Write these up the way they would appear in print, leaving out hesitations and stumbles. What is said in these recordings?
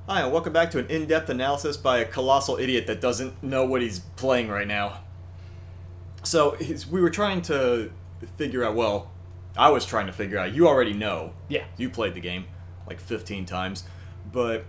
Hi, and welcome back to an in-depth analysis by a colossal idiot that doesn't know what he's playing right now. So, we were trying to figure out, well, I was trying to figure out, you already know. Yeah. You played the game like 15 times, but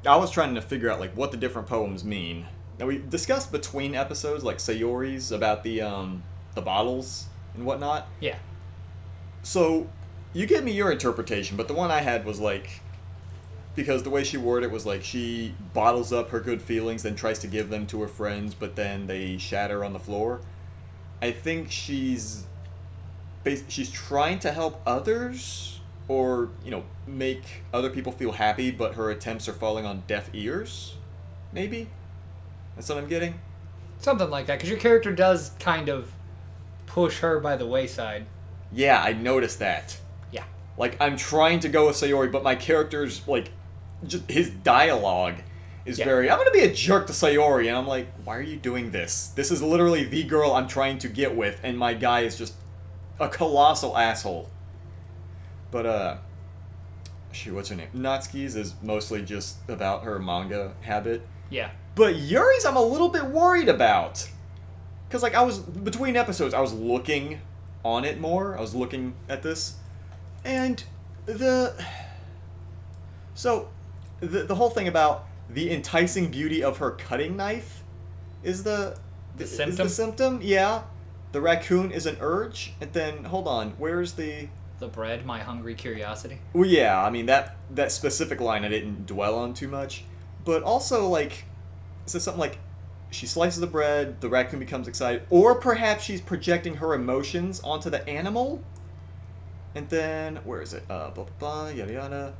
I was trying to figure out like what the different poems mean. Now, we discussed between episodes, like Sayori's, about the bottles and whatnot. Yeah. So, you gave me your interpretation, but the one I had was like, because the way she worded it was like she bottles up her good feelings, then tries to give them to her friends, but then they shatter on the floor. I think she's trying to help others, or, make other people feel happy, but her attempts are falling on deaf ears? Maybe? That's what I'm getting? Something like that, because your character does kind of push her by the wayside. Yeah, I noticed that. Yeah. Like, I'm trying to go with Sayori, but my character's, just his dialogue is very, I'm gonna be a jerk to Sayori, and I'm like, why are you doing this? This is literally the girl I'm trying to get with, and my guy is just a colossal asshole. But, shoot, what's her name? Natsuki's is mostly just about her manga habit. Yeah. But Yuri's I'm a little bit worried about. Because, between episodes, I was looking on it more. I was looking at this. And So, the whole thing about the enticing beauty of her cutting knife is the symptom? Is the symptom, yeah. The raccoon is an urge, and then, hold on, where's the... The bread, my hungry curiosity. Well, yeah, I mean, that specific line I didn't dwell on too much. But also, so something like, she slices the bread, the raccoon becomes excited, or perhaps she's projecting her emotions onto the animal. And then, where is it? Blah, blah, blah, yada, yada.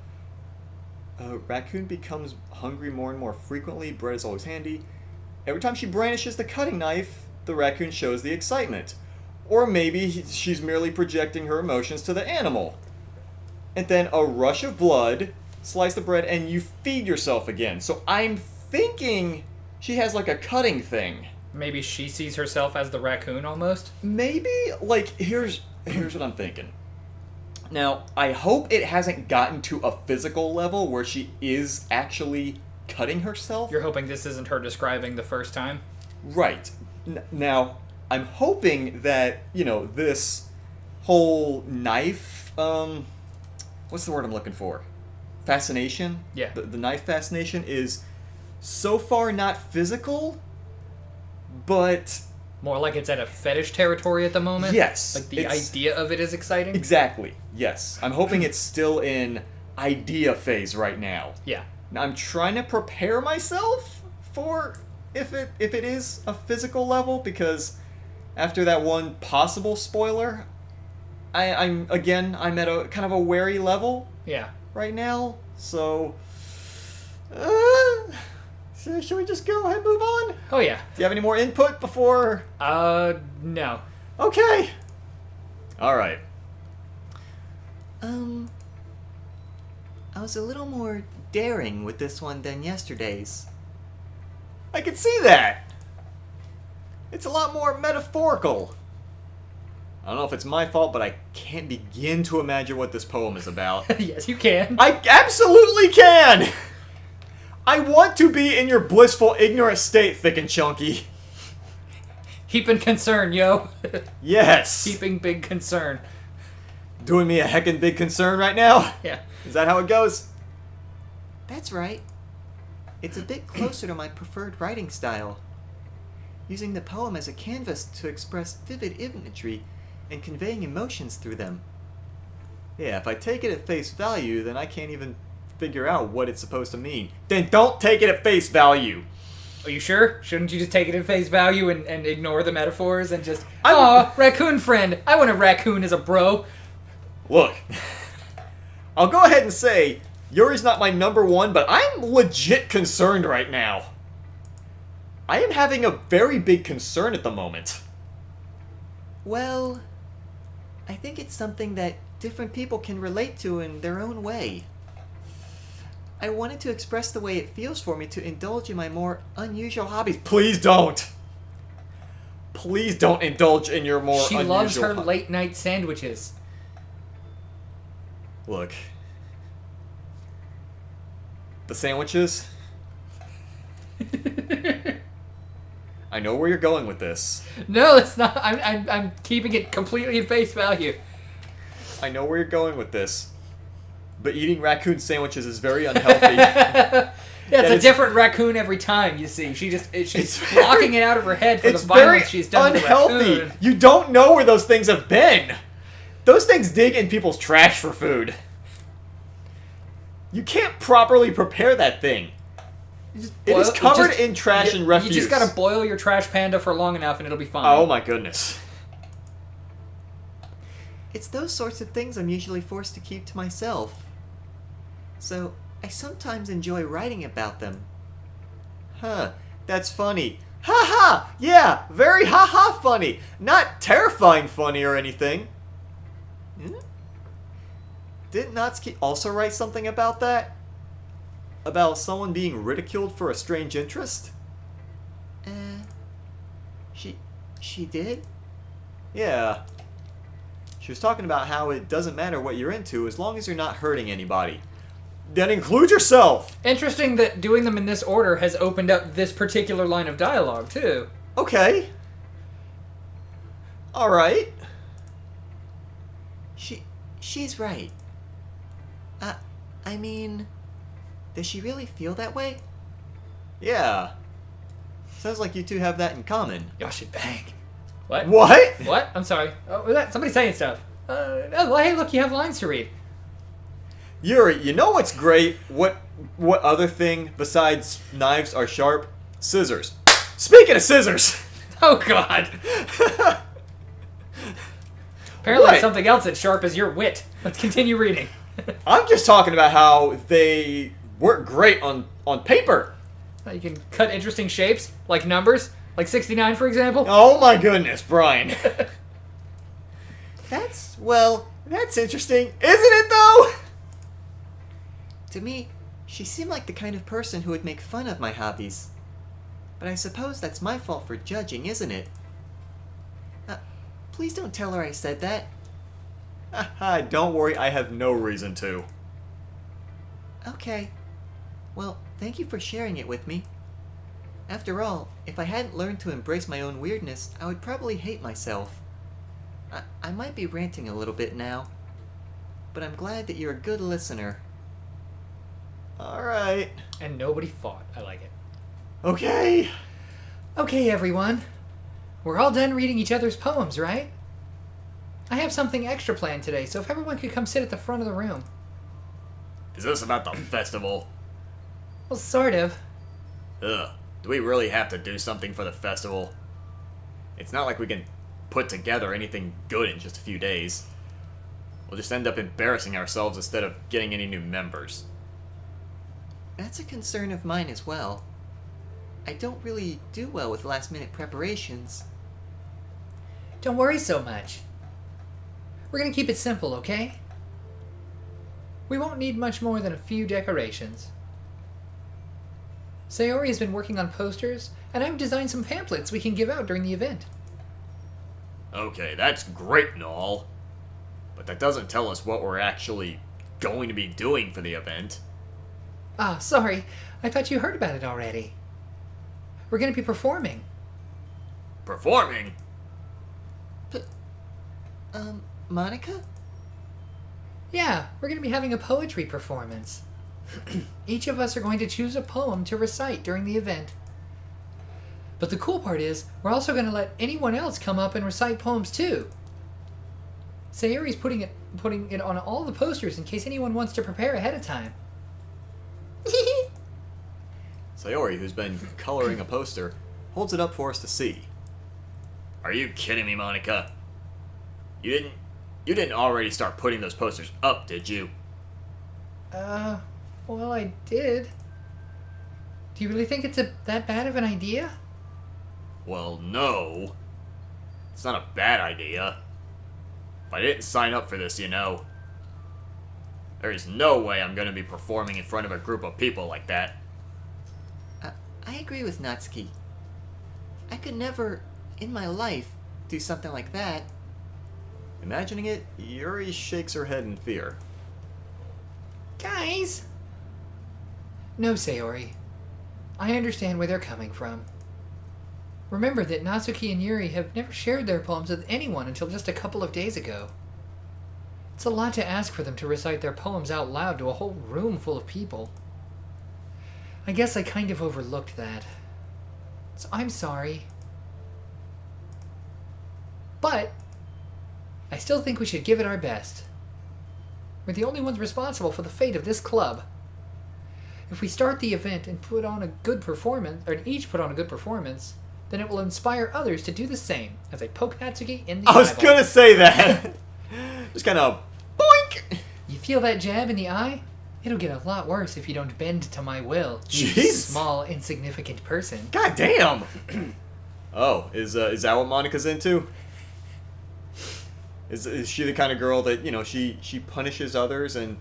Raccoon becomes hungry more and more frequently. Bread is always handy. Every time she brandishes the cutting knife, the raccoon shows the excitement. Or maybe she's merely projecting her emotions to the animal. And then a rush of blood, slice the bread, and you feed yourself again. So I'm thinking she has a cutting thing. Maybe she sees herself as the raccoon almost? Maybe, here's what I'm thinking. Now, I hope it hasn't gotten to a physical level where she is actually cutting herself. You're hoping this isn't her describing the first time? Right. Now, I'm hoping that, this whole knife, what's the word I'm looking for? Fascination? Yeah. The knife fascination is so far not physical, but... More like it's at a fetish territory at the moment? Yes. The idea of it is exciting? Exactly, yes. I'm hoping it's still in idea phase right now. Yeah. Now, I'm trying to prepare myself for if it is a physical level, because after that one possible spoiler, I'm at a kind of a wary level. Yeah. Right now, so should we just go ahead and move on? Oh, yeah. Do you have any more input before? No. Okay. All right. I was a little more daring with this one than yesterday's. I can see that. It's a lot more metaphorical. I don't know if it's my fault, but I can't begin to imagine what this poem is about. Yes, you can. I absolutely can! I want to be in your blissful, ignorant state, Thick and Chunky. Heaping concern, yo. Yes. Heaping big concern. Doing me a heckin' big concern right now? Yeah. Is that how it goes? That's right. It's a bit closer to my preferred writing style. Using the poem as a canvas to express vivid imagery and conveying emotions through them. Yeah, if I take it at face value, then I can't even figure out what it's supposed to mean. Then don't take it at face value. Are you sure? Shouldn't you just take it at face value and ignore the metaphors and just, aw, raccoon friend, I want a raccoon as a bro. Look, I'll go ahead and say, Yuri's not my number one, but I'm legit concerned right now. I am having a very big concern at the moment. Well, I think it's something that different people can relate to in their own way. I wanted to express the way it feels for me to indulge in my more unusual hobbies. Please don't. Please don't indulge in your more unusual... She loves her late night sandwiches. Look. The sandwiches? I know where you're going with this. No, it's not. I'm keeping it completely at face value. I know where you're going with this. But eating raccoon sandwiches is very unhealthy. Yeah, it's And a different raccoon every time, you see. She's it's blocking it out of her head for the It's very violence she's done to the unhealthy. raccoon. You don't know where those things have been. Those things dig in people's trash for food. You can't properly prepare that thing. It is covered in trash and refuse. You just gotta boil your trash panda for long enough and it'll be fine. Oh my goodness. It's those sorts of things I'm usually forced to keep to myself. So, I sometimes enjoy writing about them. Huh, that's funny. Ha ha! Yeah, very ha ha funny. Not terrifying funny or anything. Hmm? Didn't Natsuki also write something about that? About someone being ridiculed for a strange interest? She did? Yeah. She was talking about how it doesn't matter what you're into as long as you're not hurting anybody. Then include yourself! Interesting that doing them in this order has opened up this particular line of dialogue, too. Okay. Alright. She's right. I mean, does she really feel that way? Yeah. Sounds like you two have that in common. Y'all should bang. What? What? What? I'm sorry. Oh, was that somebody saying stuff? Oh, well, hey, look, you have lines to read. Yuri, you know what's great? What other thing besides knives are sharp? Scissors. Speaking of scissors! Oh, God. Apparently What? something else that's sharp is your wit. Let's continue reading. I'm just talking about how they work great on paper. You can cut interesting shapes, like numbers, like 69, for example. Oh my goodness, Brian. That's That's interesting. Isn't it though? To me, she seemed like the kind of person who would make fun of my hobbies. But I suppose that's my fault for judging, isn't it? Please don't tell her I said that. Haha, don't worry, I have no reason to. Okay. Well, thank you for sharing it with me. After all, if I hadn't learned to embrace my own weirdness, I would probably hate myself. I might be ranting a little bit now, but I'm glad that you're a good listener. Alright. And nobody fought. I like it. Okay. Okay, everyone. We're all done reading each other's poems, right? I have something extra planned today, so if everyone could come sit at the front of the room. Is this about the festival? Well, sort of. Ugh. Do we really have to do something for the festival? It's not like we can put together anything good in just a few days. We'll just end up embarrassing ourselves instead of getting any new members. That's a concern of mine as well. I don't really do well with last-minute preparations. Don't worry so much. We're gonna keep it simple, okay? We won't need much more than a few decorations. Sayori has been working on posters, and I've designed some pamphlets we can give out during the event. Okay, that's great and all. But that doesn't tell us what we're actually going to be doing for the event. Ah, sorry. I thought you heard about it already. We're gonna be performing. Performing? Monica? Yeah, we're gonna be having a poetry performance. Each of us are going to choose a poem to recite during the event. But the cool part is, we're also going to let anyone else come up and recite poems too. Sayori's putting it on all the posters in case anyone wants to prepare ahead of time. Sayori, who's been coloring a poster, holds it up for us to see. Are you kidding me, Monica? You didn't already start putting those posters up, did you? Well, I did. Do you really think it's that bad of an idea? Well, no. It's not a bad idea. But I didn't sign up for this, you know. There is no way I'm going to be performing in front of a group of people like that. I agree with Natsuki. I could never, in my life, do something like that. Imagining it, Yuri shakes her head in fear. Guys! No, Sayori. I understand where they're coming from. Remember that Natsuki and Yuri have never shared their poems with anyone until just a couple of days ago. It's a lot to ask for them to recite their poems out loud to a whole room full of people. I guess I kind of overlooked that. So I'm sorry. But I still think we should give it our best. We're the only ones responsible for the fate of this club. If we start the event and put on a good performance, or each put on a good performance, then it will inspire others to do the same, as I poke Natsuki in the I was eyeball. gonna say that. Just kind of boink. You feel that jab in the eye? It'll get a lot worse if you don't bend to my will, you Jeez. small, insignificant person. God damn. Oh, is that what Monica's into? Is she the kind of girl that, you know, she punishes others and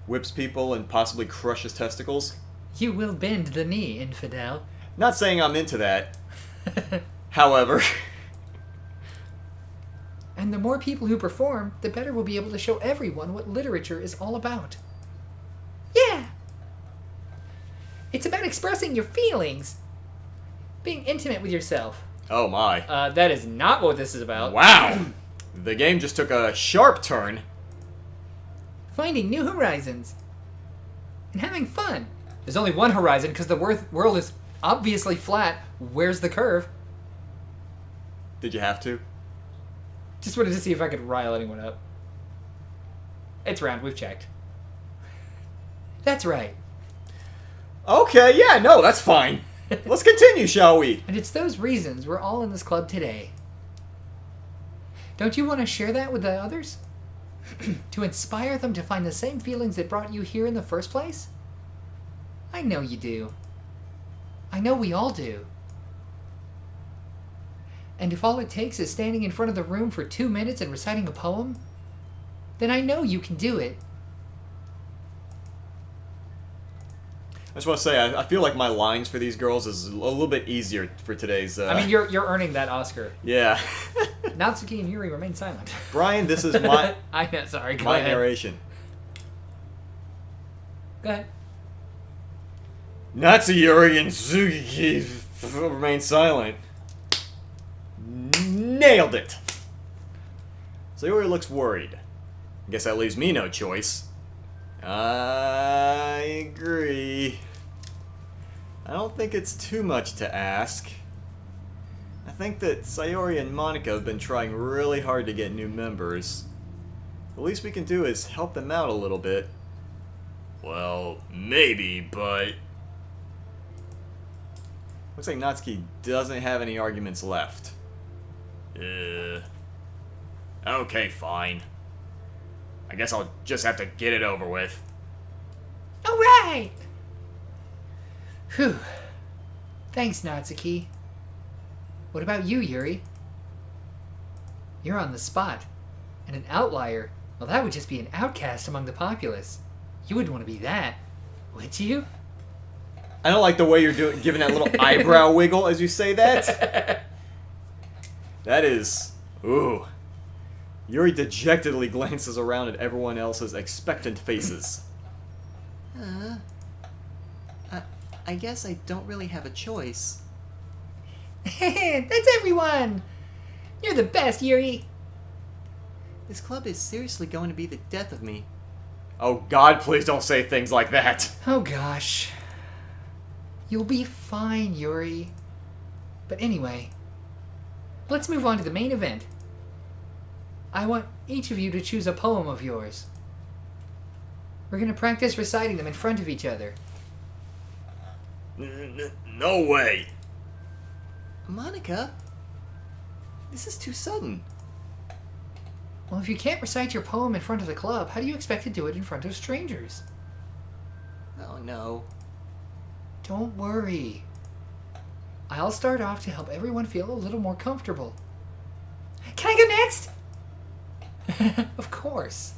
whips people and possibly crushes testicles? You will bend the knee, infidel. Not saying I'm into that. However, And the more people who perform, the better we'll be able to show everyone what literature is all about. Yeah! It's about expressing your feelings. Being intimate with yourself. oh my. That is not what this is about. Wow. The game just took a sharp turn. Finding new horizons. And having fun. There's only one horizon because the world is obviously flat. Where's the curve? Did you have to? Just wanted to see if I could rile anyone up. It's round, we've checked. That's right. Okay, yeah, no, that's fine. Let's continue, shall we? And it's those reasons we're all in this club today. Don't you want to share that with the others? To inspire them to find the same feelings that brought you here in the first place? I know you do. I know we all do. And if all it takes is standing in front of the room for 2 minutes and reciting a poem, then I know you can do it. I just want to say, I feel like my lines for these girls is a little bit easier for today's... I mean, you're earning that Oscar. Yeah. Natsuki and Yuri remain silent. Brian, this is my I know, sorry, go my ahead. narration. Go ahead. Natsuyori and Suzuki remain silent. Nailed it! Sayori looks worried. Guess that leaves me no choice. I agree. I don't think it's too much to ask. I think that Sayori and Monica have been trying really hard to get new members. The least we can do is help them out a little bit. Well, maybe, but... Looks like Natsuki doesn't have any arguments left. Okay, fine. I guess I'll just have to get it over with. Alright! Whew. Thanks, Natsuki. What about you, Yuri? You're on the spot. And an outlier. Well, that would just be an outcast among the populace. You wouldn't want to be that, would you? I don't like the way you're giving that little eyebrow wiggle as you say that. That is... Ooh. Yuri dejectedly glances around at everyone else's expectant faces. I guess I don't really have a choice. That's everyone! You're the best, Yuri! This club is seriously going to be the death of me. Oh God, please don't say things like that. Oh gosh. You'll be fine, Yuri. But anyway, let's move on to the main event. I want each of you to choose a poem of yours. We're gonna practice reciting them in front of each other. No way. Monica? This is too sudden. Well, if you can't recite your poem in front of the club, how do you expect to do it in front of strangers? Oh no. Don't worry. I'll start off to help everyone feel a little more comfortable. Can I go next? Of course.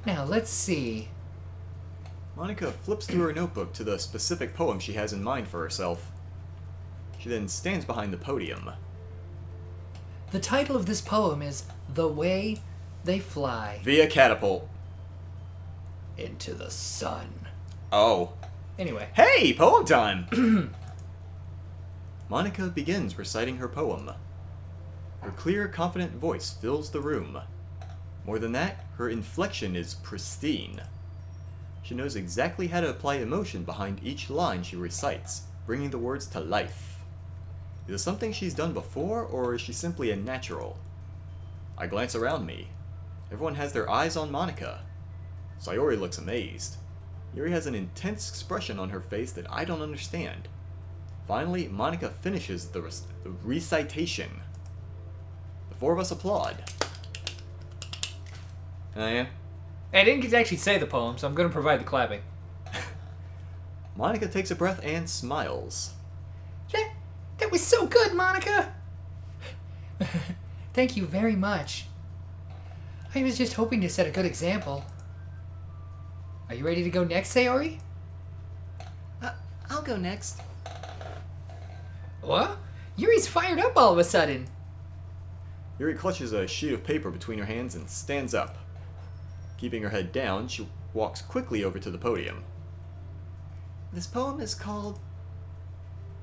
Now, let's see. Monica flips through her notebook to the specific poem she has in mind for herself. She then stands behind the podium. The title of this poem is The Way They Fly Via catapult. into the Sun. Oh. Anyway. Hey, poem time! Monica begins reciting her poem. Her clear, confident voice fills the room. More than that, her inflection is pristine. She knows exactly how to apply emotion behind each line she recites, bringing the words to life. Is this something she's done before, or is she simply a natural? I glance around me. Everyone has their eyes on Monica. Sayori looks amazed. Yuri has an intense expression on her face that I don't understand. Finally, Monica finishes the recitation. The four of us applaud. Oh yeah? I didn't get to actually say the poem, so I'm going to provide the clapping. Monica takes a breath and smiles. That was so good, Monica! Thank you very much. I was just hoping to set a good example. Are you ready to go next, Sayori? I'll go next. What? Yuri's fired up all of a sudden. Yuri clutches a sheet of paper between her hands and stands up. Keeping her head down, she walks quickly over to the podium. This poem is called...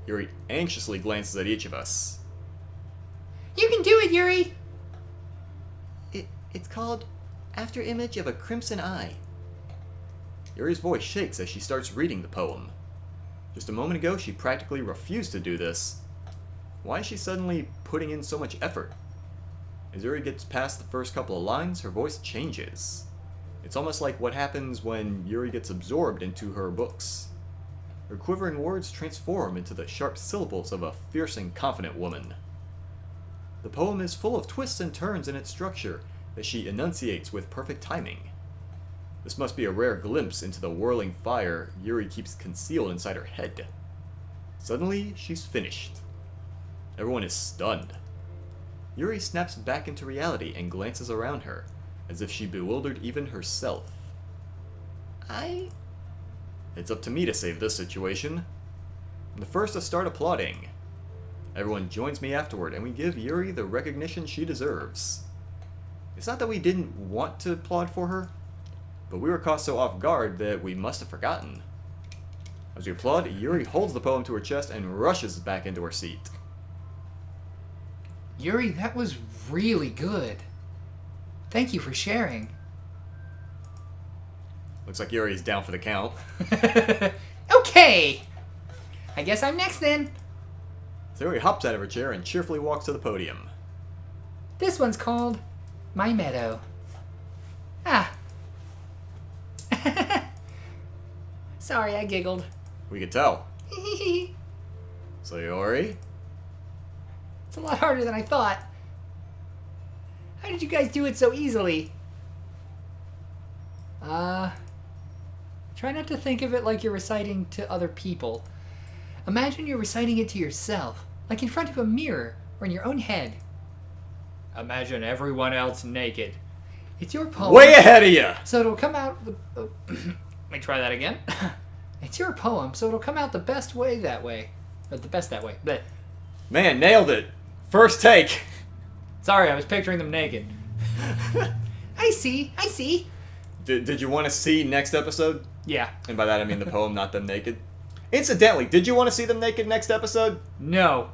Yuri anxiously glances at each of us. You can do it, Yuri! It's called After Image of a Crimson Eye. Yuri's voice shakes as she starts reading the poem. Just a moment ago, she practically refused to do this. Why is she suddenly putting in so much effort? As Yuri gets past the first couple of lines, her voice changes. It's almost like what happens when Yuri gets absorbed into her books. Her quivering words transform into the sharp syllables of a fierce and confident woman. The poem is full of twists and turns in its structure that she enunciates with perfect timing. This must be a rare glimpse into the whirling fire Yuri keeps concealed inside her head. Suddenly, she's finished. Everyone is stunned. Yuri snaps back into reality and glances around her, as if she bewildered even herself. It's up to me to save this situation. I'm the first to start applauding. Everyone joins me afterward, and we give Yuri the recognition she deserves. It's not that we didn't want to applaud for her, but we were caught so off guard that we must have forgotten. As we applaud, Yuri holds the poem to her chest and rushes back into her seat. Yuri, that was really good. Thank you for sharing. Looks like Yuri's down for the count. Okay! I guess I'm next then. So Yuri hops out of her chair and cheerfully walks to the podium. This one's called My Meadow. Ah. Sorry, I giggled. We could tell. Sayori? It's a lot harder than I thought. How did you guys do it so easily? Try not to think of it like you're reciting to other people. Imagine you're reciting it to yourself, like in front of a mirror or in your own head. Imagine everyone else naked. It's your poem. Way ahead of you! So it'll come out... Let me try that again. It's your poem, so it'll come out the best way that way. Or the best that way. But Man, nailed it. First take. sorry, I was picturing them naked. I see. Did you want to see next episode? Yeah. And by that I mean the poem, not them naked. Incidentally, did you want to see them naked next episode? No.